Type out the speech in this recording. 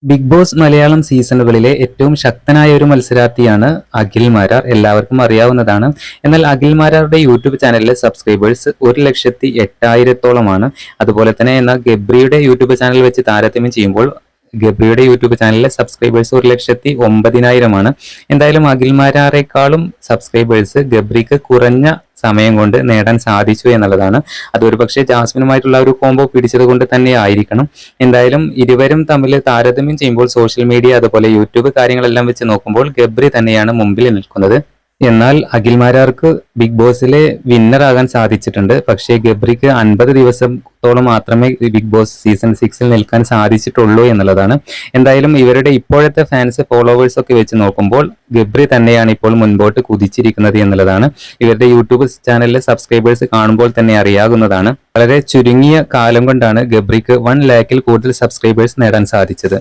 Big boss Malayalam സീസണുകളിലെ ഏറ്റവും ശക്തനായ ഒരു മത്സരാർത്ഥിയാണ് അഖിൽ മാരാർ. എല്ലാവർക്കും അറിയാവുന്നതാണ്. എന്നാൽ അഖിൽ മാരാറുടെ യൂട്യൂബ് ചാനലിലെ സബ്സ്ക്രൈബേഴ്സ് 1,08,000-ഓളമാണ്. അതുപോലെ തന്നെ എന്നാൽ ഗബ്രിയുടെ യൂട്യൂബ് ചാനൽ വെച്ച് താരതമ്യം ചെയ്യുമ്പോൾ ഗബ്രിയുടെ യൂട്യൂബ് ചാനലിലെ സബ്സ്ക്രൈബേഴ്സ് 1,09,000-ആണ്. എന്തായാലും അഖിൽ മാരാറേക്കാളും സബ്സ്ക്രൈബേഴ്സ് ഗബ്രിക്ക് കുറഞ്ഞ സമയം കൊണ്ട് നേടാൻ സാധിച്ചു എന്നുള്ളതാണ്. അത് ഒരുപക്ഷെ ജാസ്മിനുമായിട്ടുള്ള ഒരു കോംബോ പിടിച്ചത് കൊണ്ട് തന്നെ ആയിരിക്കണം. എന്തായാലും ഇരുവരും തമ്മിൽ താരതമ്യം ചെയ്യുമ്പോൾ സോഷ്യൽ മീഡിയ അതുപോലെ യൂട്യൂബ് കാര്യങ്ങളെല്ലാം വെച്ച് നോക്കുമ്പോൾ ഗബ്രി തന്നെയാണ് മുമ്പിൽ നിൽക്കുന്നത്. എന്നാൽ അഖിൽ മാരാർക്ക് ബിഗ് ബോസിലെ വിന്നർ ആകാൻ സാധിച്ചിട്ടുണ്ട്. പക്ഷേ ഗബ്രിക്ക് 50 ദിവസത്തോളം മാത്രമേ ബിഗ് ബോസ് സീസൺ 6 നിൽക്കാൻ സാധിച്ചിട്ടുള്ളൂ എന്നുള്ളതാണ്. എന്തായാലും ഇവരുടെ ഇപ്പോഴത്തെ ഫാൻസ് ഫോളോവേഴ്സ് ഒക്കെ വെച്ച് നോക്കുമ്പോൾ ഗബ്രി തന്നെയാണ് ഇപ്പോൾ മുൻപോട്ട് കുതിച്ചിരിക്കുന്നത് എന്നുള്ളതാണ്. ഇവരുടെ യൂട്യൂബ് ചാനലിലെ സബ്സ്ക്രൈബേഴ്സ് കാണുമ്പോൾ തന്നെ അറിയാവുന്നതാണ്. വളരെ ചുരുങ്ങിയ കാലം കൊണ്ടാണ് ഗബ്രിക്ക് 1 ലാഖിൽ കൂടുതൽ സബ്സ്ക്രൈബേഴ്സ് നേടാൻ സാധിച്ചത്.